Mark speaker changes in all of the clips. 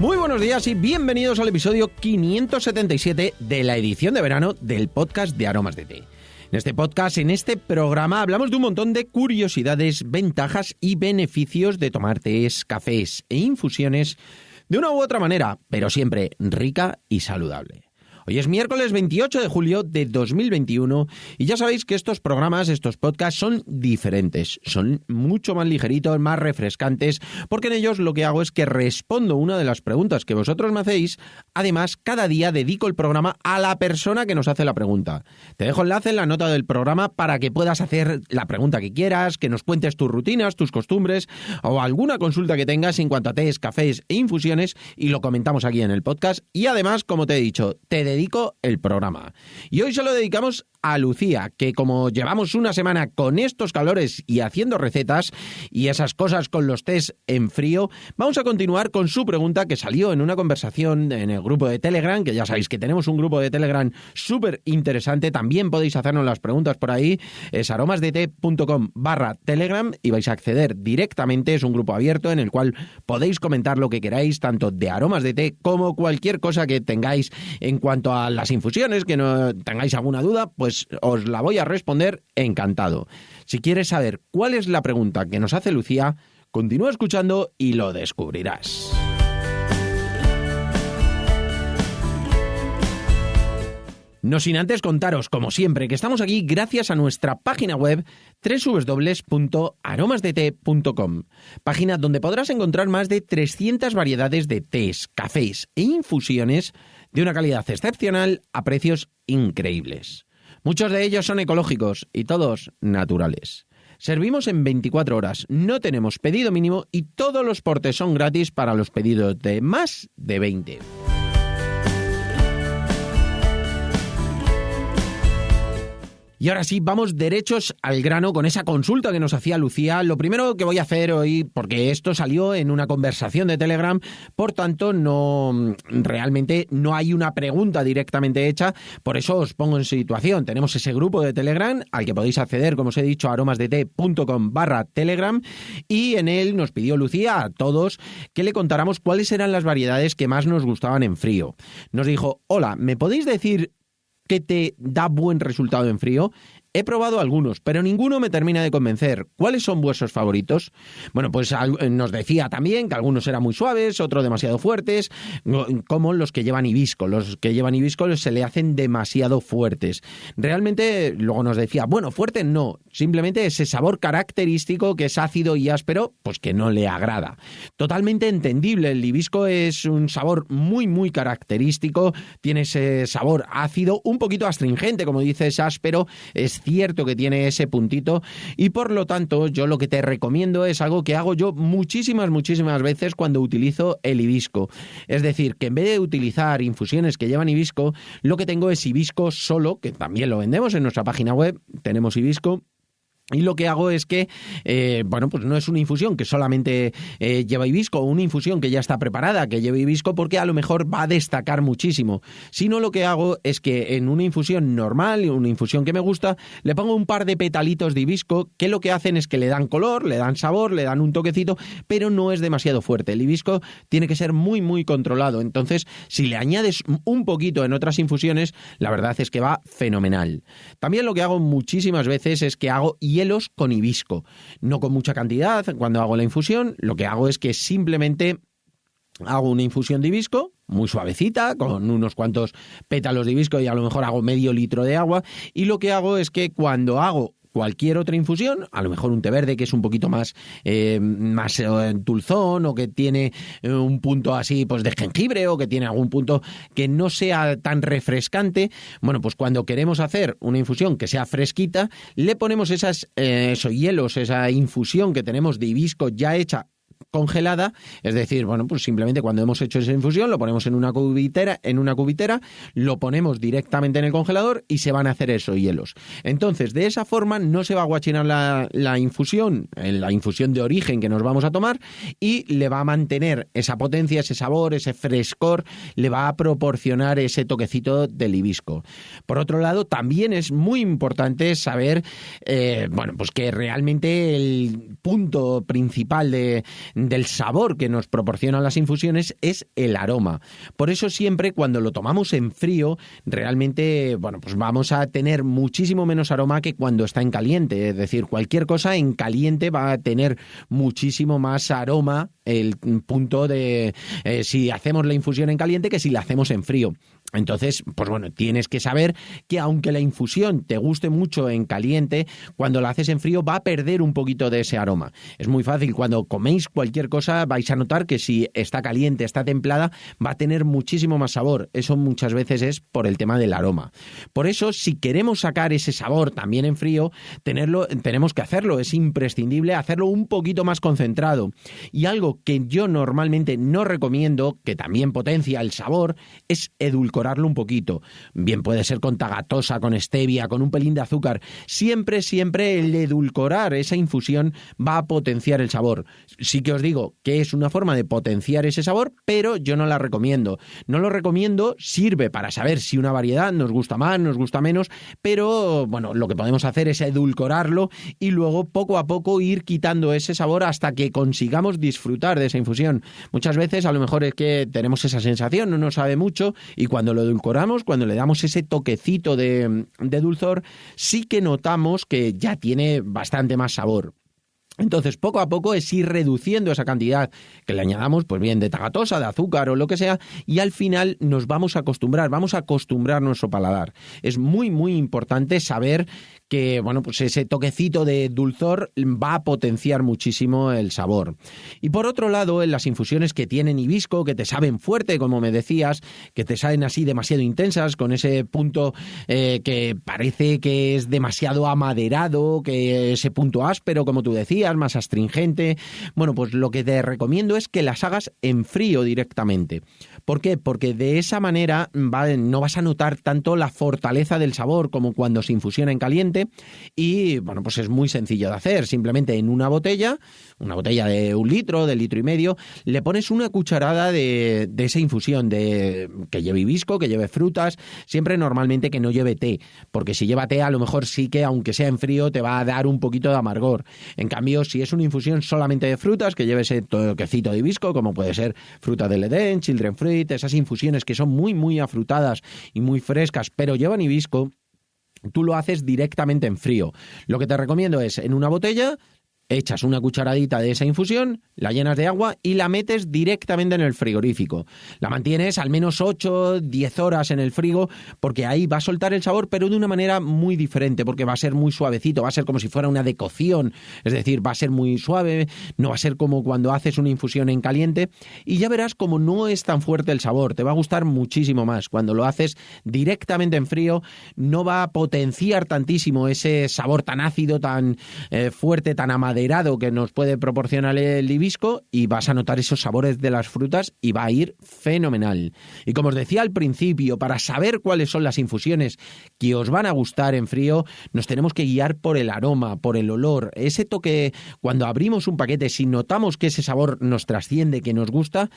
Speaker 1: Muy buenos días y bienvenidos al episodio 577 de la edición de verano del podcast de Aromas de Té. En este podcast, en este programa, hablamos de un montón de curiosidades, ventajas y beneficios de tomar tés, cafés e infusiones de una u otra manera, pero siempre rica y saludable. Hoy es miércoles 28 de julio de 2021 y ya sabéis que estos programas, estos podcasts son diferentes, son mucho más ligeritos, más refrescantes, porque en ellos lo que hago es que respondo una de las preguntas que vosotros me hacéis. Además, cada día dedico el programa a la persona que nos hace la pregunta. Te dejo enlace en la nota del programa para que puedas hacer la pregunta que quieras, que nos cuentes tus rutinas, tus costumbres o alguna consulta que tengas en cuanto a tés, cafés e infusiones y lo comentamos aquí en el podcast. Y además, como te he dicho, te dedico el programa. Y hoy se lo dedicamos a Lucía, que como llevamos una semana con estos calores y haciendo recetas y esas cosas con los tés en frío, vamos a continuar con su pregunta que salió en una conversación en el grupo de Telegram, que ya sabéis que tenemos un grupo de Telegram súper interesante. También podéis hacernos las preguntas por ahí. Es aromasdete.com/Telegram y vais a acceder directamente. Es un grupo abierto en el cual podéis comentar lo que queráis, tanto de aromas de té como cualquier cosa que tengáis en cuanto a las infusiones, que no tengáis alguna duda, pues os la voy a responder encantado. Si quieres saber cuál es la pregunta que nos hace Lucía, continúa escuchando y lo descubrirás. No sin antes contaros, como siempre, que estamos aquí gracias a nuestra página web www.aromasdete.com, página donde podrás encontrar más de 300 variedades de tés, cafés e infusiones de una calidad excepcional a precios increíbles. Muchos de ellos son ecológicos y todos naturales. Servimos en 24 horas, no tenemos pedido mínimo y todos los portes son gratis para los pedidos de más de 20. Y ahora sí, vamos derechos al grano con esa consulta que nos hacía Lucía. Lo primero que voy a hacer hoy, porque esto salió en una conversación de Telegram, por tanto realmente no hay una pregunta directamente hecha, por eso os pongo en situación. Tenemos ese grupo de Telegram al que podéis acceder, como os he dicho, a aromasdete.com/Telegram, y en él nos pidió Lucía a todos que le contáramos cuáles eran las variedades que más nos gustaban en frío. Nos dijo: hola, ¿me podéis decir qué te da buen resultado en frío? He probado algunos, pero ninguno me termina de convencer. ¿Cuáles son vuestros favoritos? Bueno, pues nos decía también que algunos eran muy suaves, otros demasiado fuertes, como los que llevan hibisco. Los que llevan hibisco se le hacen demasiado fuertes. Realmente, luego nos decía, bueno, fuerte no, simplemente ese sabor característico que es ácido y áspero, pues que no le agrada. Totalmente entendible, el hibisco es un sabor muy, muy característico, tiene ese sabor ácido, un poquito astringente, como dices, áspero, es cierto que tiene ese puntito y por lo tanto yo lo que te recomiendo es algo que hago yo muchísimas veces cuando utilizo el hibisco. Es decir, que en vez de utilizar infusiones que llevan hibisco, lo que tengo es hibisco solo, que también lo vendemos en nuestra página web, tenemos hibisco. Y lo que hago es que, pues no es una infusión que solamente lleva hibisco, o una infusión que ya está preparada, que lleva hibisco, porque a lo mejor va a destacar muchísimo. Sino lo que hago es que en una infusión normal, una infusión que me gusta, le pongo un par de petalitos de hibisco, que lo que hacen es que le dan color, le dan sabor, le dan un toquecito, pero no es demasiado fuerte. El hibisco tiene que ser muy, muy controlado. Entonces, si le añades un poquito en otras infusiones, la verdad es que va fenomenal. También lo que hago muchísimas veces es que hago hielos con hibisco, no con mucha cantidad. Cuando hago la infusión, lo que hago es que simplemente hago una infusión de hibisco muy suavecita, con unos cuantos pétalos de hibisco y a lo mejor hago medio litro de agua, y lo que hago es que cuando hago cualquier otra infusión, a lo mejor un té verde que es un poquito más dulzón, o que tiene un punto así pues de jengibre, o que tiene algún punto que no sea tan refrescante, bueno, pues cuando queremos hacer una infusión que sea fresquita, le ponemos esos hielos, esa infusión que tenemos de hibisco ya hecha congelada, es decir, bueno, pues simplemente cuando hemos hecho esa infusión lo ponemos en una cubitera, lo ponemos directamente en el congelador y se van a hacer esos hielos. Entonces, de esa forma no se va a guachinar la infusión de origen que nos vamos a tomar, y le va a mantener esa potencia, ese sabor, ese frescor, le va a proporcionar ese toquecito del hibisco. Por otro lado, también es muy importante saber, pues que realmente el punto principal de del sabor que nos proporcionan las infusiones es el aroma. Por eso siempre cuando lo tomamos en frío, realmente, pues vamos a tener muchísimo menos aroma que cuando está en caliente. Es decir, cualquier cosa en caliente va a tener muchísimo más aroma, el punto de si hacemos la infusión en caliente que si la hacemos en frío. Entonces, tienes que saber que aunque la infusión te guste mucho en caliente, cuando la haces en frío va a perder un poquito de ese aroma. Es muy fácil, cuando coméis cualquier cosa vais a notar que si está caliente, está templada, va a tener muchísimo más sabor. Eso muchas veces es por el tema del aroma. Por eso, si queremos sacar ese sabor también en frío, tenemos que hacerlo. Es imprescindible hacerlo un poquito más concentrado. Y algo que yo normalmente no recomiendo, que también potencia el sabor, es edulcorarlo un poquito. Bien puede ser con tagatosa, con stevia, con un pelín de azúcar. Siempre el edulcorar esa infusión va a potenciar el sabor. Sí que os digo que es una forma de potenciar ese sabor, pero yo no la recomiendo. No lo recomiendo, sirve para saber si una variedad nos gusta más, nos gusta menos, pero lo que podemos hacer es edulcorarlo y luego poco a poco ir quitando ese sabor hasta que consigamos disfrutar de esa infusión. Muchas veces a lo mejor es que tenemos esa sensación, no nos sabe mucho, y cuando lo edulcoramos, cuando le damos ese toquecito de dulzor, sí que notamos que ya tiene bastante más sabor. Entonces, poco a poco es ir reduciendo esa cantidad que le añadamos, pues bien, de tagatosa, de azúcar o lo que sea, y al final nos vamos a acostumbrar nuestro paladar. Es muy, muy importante saber que, ese toquecito de dulzor va a potenciar muchísimo el sabor. Y por otro lado, en las infusiones que tienen hibisco, que te saben fuerte, como me decías, que te saben así demasiado intensas, con ese punto que parece que es demasiado amaderado, que ese punto áspero, como tú decías, más astringente, pues lo que te recomiendo es que las hagas en frío directamente. ¿Por qué? Porque de esa manera no vas a notar tanto la fortaleza del sabor como cuando se infusiona en caliente, y es muy sencillo de hacer. Simplemente en una botella de 1 litro, de 1,5 litros, le pones una cucharada de esa infusión que lleve hibisco, que lleve frutas, siempre normalmente que no lleve té, porque si lleva té a lo mejor sí que, aunque sea en frío, te va a dar un poquito de amargor. En cambio, si es una infusión solamente de frutas, que lleve ese toquecito de hibisco, como puede ser fruta del Edén, children fruit, esas infusiones que son muy, muy afrutadas y muy frescas, pero llevan hibisco, tú lo haces directamente en frío. Lo que te recomiendo es, en una botella, echas una cucharadita de esa infusión, la llenas de agua y la metes directamente en el frigorífico. La mantienes al menos 8-10 horas en el frigo, porque ahí va a soltar el sabor, pero de una manera muy diferente, porque va a ser muy suavecito, va a ser como si fuera una decocción, es decir, va a ser muy suave, no va a ser como cuando haces una infusión en caliente, y ya verás como no es tan fuerte el sabor, te va a gustar muchísimo más. Cuando lo haces directamente en frío, no va a potenciar tantísimo ese sabor tan ácido, tan fuerte, tan amaderado que nos puede proporcionar el hibisco, y vas a notar esos sabores de las frutas y va a ir fenomenal. Y como os decía al principio, para saber cuáles son las infusiones que os van a gustar en frío, nos tenemos que guiar por el aroma, por el olor, ese toque. Cuando abrimos un paquete, si notamos que ese sabor nos trasciende, que nos gusta,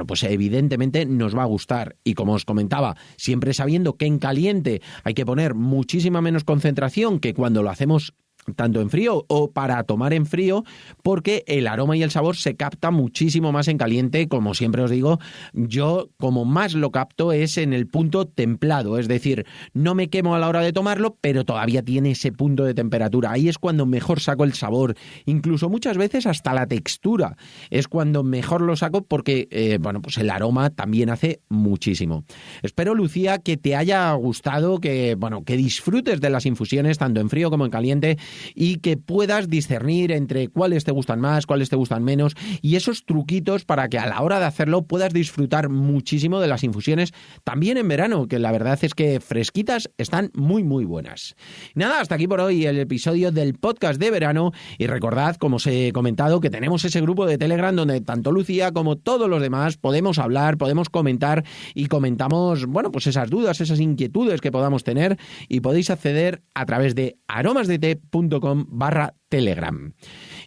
Speaker 1: pues evidentemente nos va a gustar. Y como os comentaba, siempre sabiendo que en caliente hay que poner muchísima menos concentración que cuando lo hacemos tanto en frío o para tomar en frío, porque el aroma y el sabor se capta muchísimo más en caliente. Como siempre os digo, yo como más lo capto es en el punto templado, es decir, no me quemo a la hora de tomarlo, pero todavía tiene ese punto de temperatura. Ahí es cuando mejor saco el sabor, incluso muchas veces hasta la textura es cuando mejor lo saco, porque el aroma también hace muchísimo. Espero, Lucía, que te haya gustado, que disfrutes de las infusiones tanto en frío como en caliente, y que puedas discernir entre cuáles te gustan más, cuáles te gustan menos, y esos truquitos para que a la hora de hacerlo puedas disfrutar muchísimo de las infusiones también en verano, que la verdad es que fresquitas están muy, muy buenas. Nada, hasta aquí por hoy el episodio del podcast de verano, y recordad, como os he comentado, que tenemos ese grupo de Telegram donde tanto Lucía como todos los demás podemos hablar, podemos comentar, y comentamos, esas dudas, esas inquietudes que podamos tener, y podéis acceder a través de aromasdete.com/Telegram.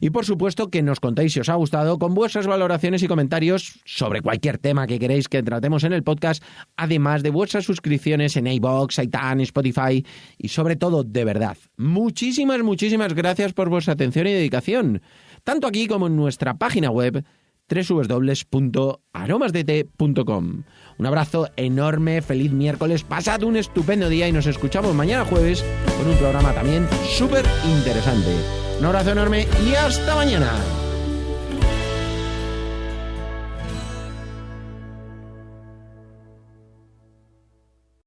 Speaker 1: Y por supuesto que nos contéis si os ha gustado con vuestras valoraciones y comentarios sobre cualquier tema que queréis que tratemos en el podcast, además de vuestras suscripciones en iVoox, iTunes, Spotify, y sobre todo, de verdad, muchísimas, muchísimas gracias por vuestra atención y dedicación, tanto aquí como en nuestra página web www.aromasdete.com. Un abrazo enorme, feliz miércoles, pasad un estupendo día y nos escuchamos mañana jueves con un programa también súper interesante. Un abrazo enorme y hasta mañana.